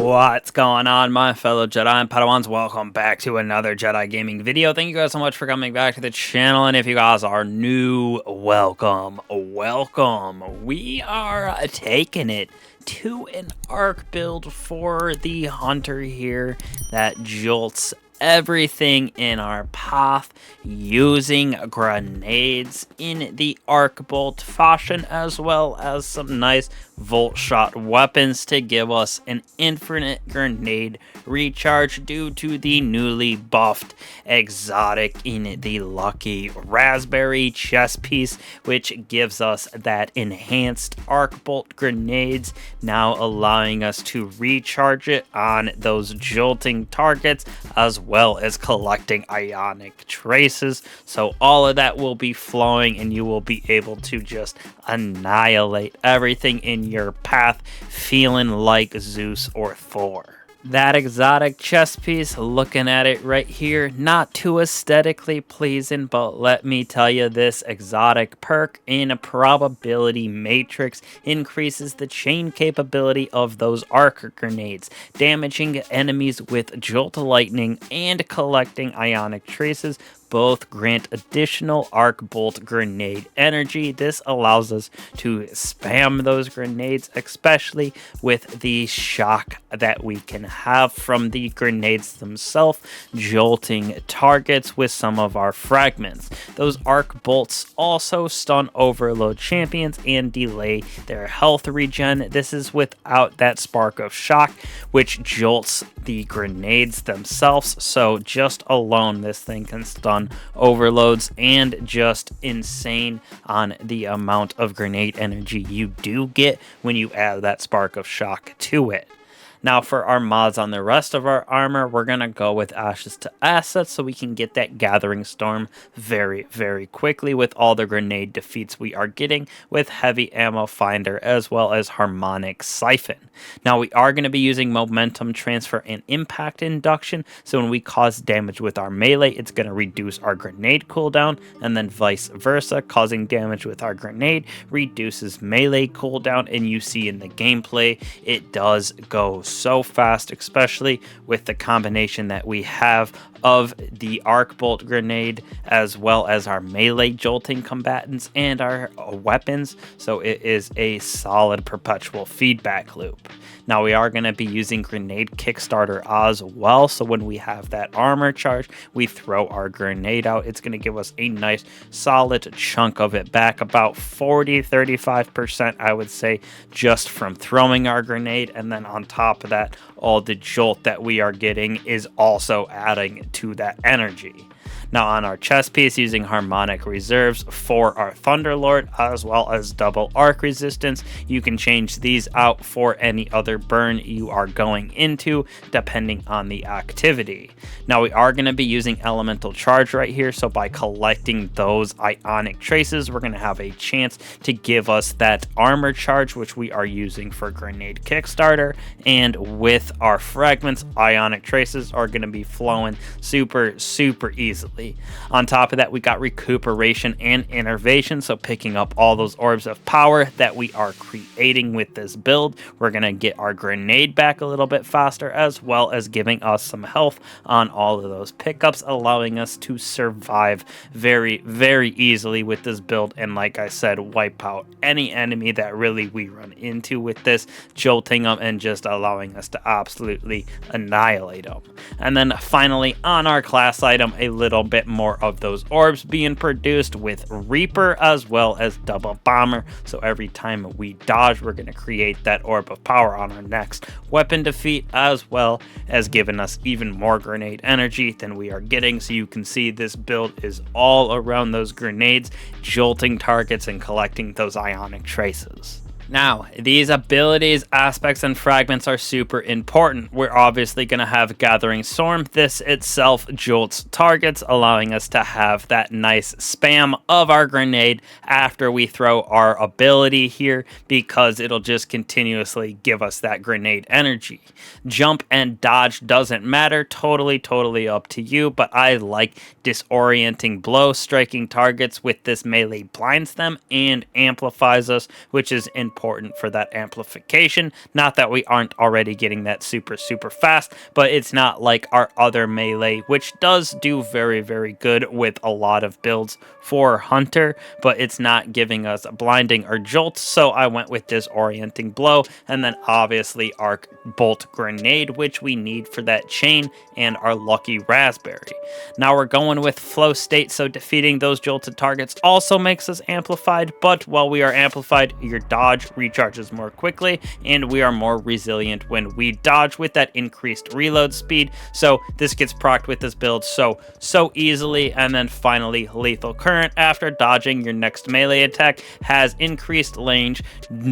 What's going on, my fellow Jedi and Padawans? Welcome back to another Jedi gaming video. Thank you guys so much for coming back to the channel, and if you guys are new, welcome. We are taking it to an arc build for the hunter here that jolts everything in our path using grenades in the Arcbolt fashion, as well as some nice Voltshot weapons to give us an infinite grenade recharge due to the newly buffed exotic in the lucky raspberry chest piece, which gives us that enhanced Arcbolt grenades, now allowing us to recharge it on those jolting targets, as well as collecting ionic traces. So all of that will be flowing, and you will be able to just annihilate everything in your path, feeling like Zeus or Thor. That exotic chest piece, looking at it right here, not too aesthetically pleasing, but let me tell you, this exotic perk in a probability matrix increases the chain capability of those arc grenades, damaging enemies with jolt lightning and collecting ionic traces. Both grant additional Arcbolt grenade energy. This allows us to spam those grenades, especially with the shock that we can have from the grenades themselves, jolting targets with some of our fragments. Those Arcbolts also stun overload champions and delay their health regen. This is without that spark of shock, which jolts the grenades themselves. So just alone, this thing can stun overloads and just insane on the amount of grenade energy you do get when you add that spark of shock to it. Now for our mods on the rest of our armor, we're going to go with Ashes to Assets so we can get that Gathering Storm very, very quickly with all the grenade defeats we are getting with Heavy Ammo Finder as well as Harmonic Siphon. Now we are going to be using Momentum Transfer and Impact Induction, so when we cause damage with our melee, it's going to reduce our grenade cooldown, and then vice versa, causing damage with our grenade reduces melee cooldown, and you see in the gameplay, it does go so fast, especially with the combination that we have of the Arcbolt grenade as well as our melee jolting combatants and our weapons. So it is a solid perpetual feedback loop. Now we are going to be using grenade Kickstarter as well, so when we have that armor charge, we throw our grenade out. It's going to give us a nice solid chunk of it back, about 40-35% I would say, just from throwing our grenade. And then on top of that, all the jolt that we are getting is also adding to that energy. Now on our chest piece, using harmonic reserves for our Thunderlord as well as double arc resistance, you can change these out for any other burn you are going into depending on the activity. Now we are going to be using elemental charge right here, so by collecting those ionic traces, we're going to have a chance to give us that armor charge, which we are using for grenade Kickstarter. And with our fragments, ionic traces are going to be flowing super easily. On top of that, we got recuperation and innervation, so picking up all those orbs of power that we are creating with this build, we're going to get our grenade back a little bit faster, as well as giving us some health on all of those pickups, allowing us to survive very easily with this build, and like I said, wipe out any enemy that really we run into with this, jolting them and just allowing us to absolutely annihilate them. And then finally on our class item, a little bit more of those orbs being produced with Reaper as well as Double Bomber. So every time we dodge, we're going to create that orb of power on our next weapon defeat, as well as giving us even more grenade energy than we are getting. So you can see this build is all around those grenades, jolting targets and collecting those ionic traces. Now, these abilities, aspects, and fragments are super important. We're obviously going to have Gathering Storm. This itself jolts targets, allowing us to have that nice spam of our grenade after we throw our ability here, because it'll just continuously give us that grenade energy. Jump and dodge doesn't matter, totally up to you, but I like disorienting blow. Striking targets with this melee blinds them and amplifies us, which is important important for that amplification. Not that we aren't already getting that super fast, but it's not like our other melee, which does do very good with a lot of builds for Hunter, but it's not giving us blinding or jolt, so I went with disorienting blow, and then obviously Arcbolt Grenade, which we need for that chain and our lucky raspberry. Now we're going with flow state, so defeating those jolted targets also makes us amplified, but while we are amplified, your dodge recharges more quickly, and we are more resilient when we dodge with that increased reload speed, so this gets procced with this build so easily. And then finally, lethal current after dodging your next melee attack has increased range,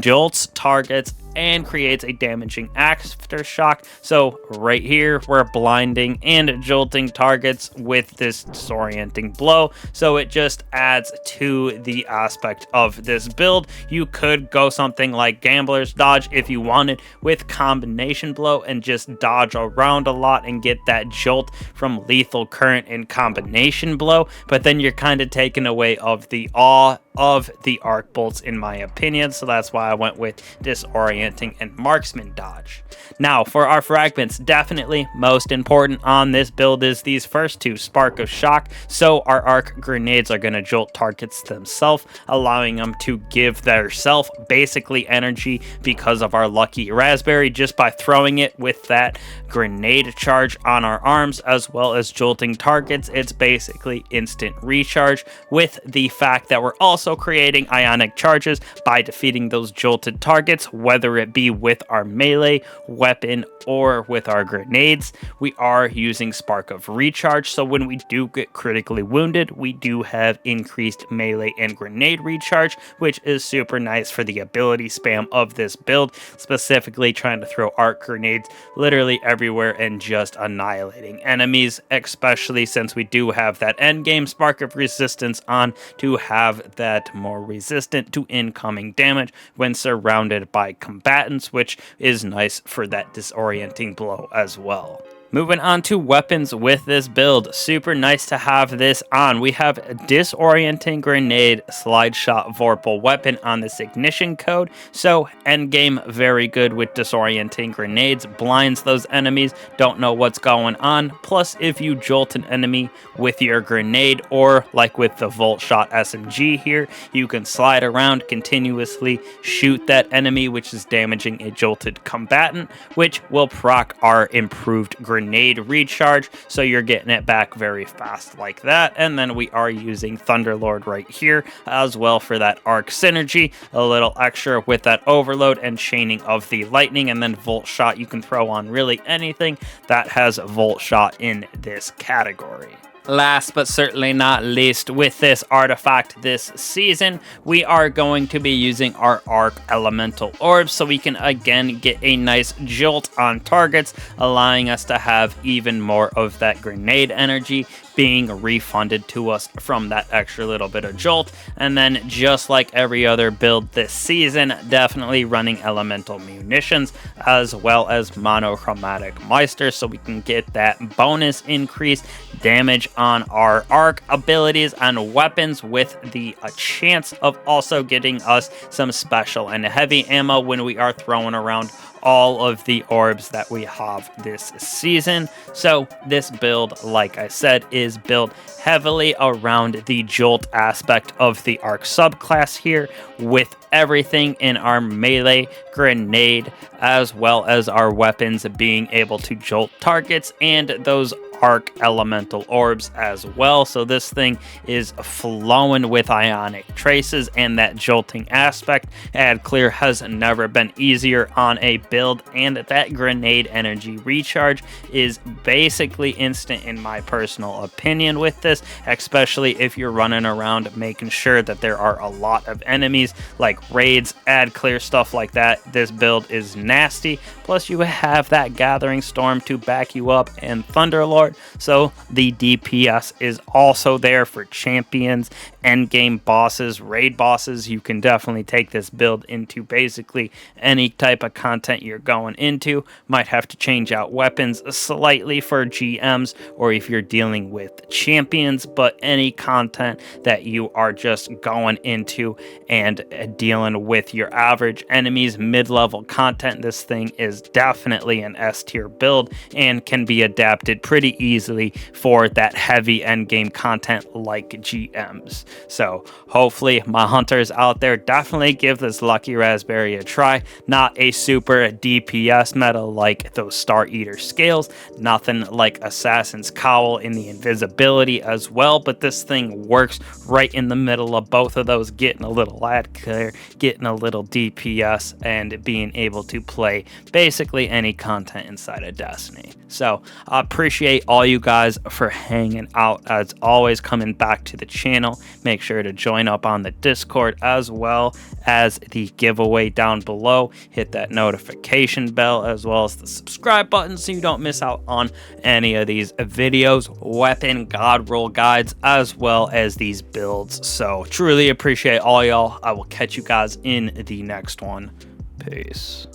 jolts targets, and creates a damaging aftershock. So right here, we're blinding and jolting targets with this disorienting blow. So it just adds to the aspect of this build. You could go something like Gambler's Dodge if you wanted with combination blow and just dodge around a lot and get that jolt from lethal current and combination blow. But then you're kind of taken away of the awe of the Arcbolts, in my opinion, so that's why I went with disorienting and marksman dodge. Now for our fragments, definitely most important on this build is these first two, spark of shock. So our arc grenades are going to jolt targets themselves, allowing them to give their self basically energy because of our lucky raspberry just by throwing it with that grenade charge on our arms, as well as jolting targets. It's basically instant recharge, with the fact that we're also creating ionic charges by defeating those jolted targets, whether it be with our melee weapon or with our grenades. We are using spark of recharge, so when we do get critically wounded, we do have increased melee and grenade recharge, which is super nice for the ability spam of this build, specifically trying to throw arc grenades literally everywhere and just annihilating enemies, especially since we do have that endgame spark of resistance on to have that more resistant to incoming damage when surrounded by combatants, which is nice for that disorienting blow as well. Moving on to weapons with this build, super nice to have this on. We have disorienting grenade slide shot vorpal weapon on this ignition code, so endgame very good with disorienting grenades, blinds those enemies, don't know what's going on. Plus if you jolt an enemy with your grenade, or like with the Voltshot SMG here, you can slide around continuously, shoot that enemy, which is damaging a jolted combatant, which will proc our improved grenade recharge, so you're getting it back very fast like that. And then we are using Thunderlord right here as well for that arc synergy, a little extra with that overload and chaining of the lightning. And then Voltshot, you can throw on really anything that has Voltshot in this category. Last but certainly not least, with this artifact this season, we are going to be using our Arc Elemental Orbs, so we can again get a nice jolt on targets, allowing us to have even more of that grenade energy being refunded to us from that extra little bit of jolt. And then just like every other build this season, definitely running elemental munitions as well as monochromatic Meister, so we can get that bonus increase damage on our arc abilities and weapons, with the chance of also getting us some special and heavy ammo when we are throwing around all of the orbs that we have this season. So this build, like I said, is built heavily around the jolt aspect of the arc subclass here, with everything in our melee, grenade, as well as our weapons being able to jolt targets, and those arc elemental orbs as well. So this thing is flowing with ionic traces and that jolting aspect. Add clear has never been easier on a build, and that grenade energy recharge is basically instant in my personal opinion with this, especially if you're running around making sure that there are a lot of enemies like raids, add clear, stuff like that. This build is nasty. Plus you have that Gathering Storm to back you up and Thunderlord, so the DPS is also there for champions, endgame bosses, raid bosses. You can definitely take this build into basically any type of content you're going into. Might have to change out weapons slightly for GMs or if you're dealing with champions, but any content that you are just going into and dealing with your average enemies, mid-level content, this thing is definitely an S tier build and can be adapted pretty easily for that heavy endgame content like GMs. So hopefully my hunters out there definitely give this Lucky Raspberry a try. Not a super DPS meta like those Star Eater scales, nothing like Assassin's Cowl in the invisibility as well, but this thing works right in the middle of both of those, getting a little ad clear, getting a little DPS, and being able to play basically any content inside of Destiny. So I appreciate all you guys for hanging out, as always, coming back to the channel. Make sure to join up on the Discord as well as the giveaway down below. Hit that notification bell as well as the subscribe button so you don't miss out on any of these videos, weapon god roll guides, as well as these builds. So truly appreciate all y'all. I will catch you guys in the next one. Peace.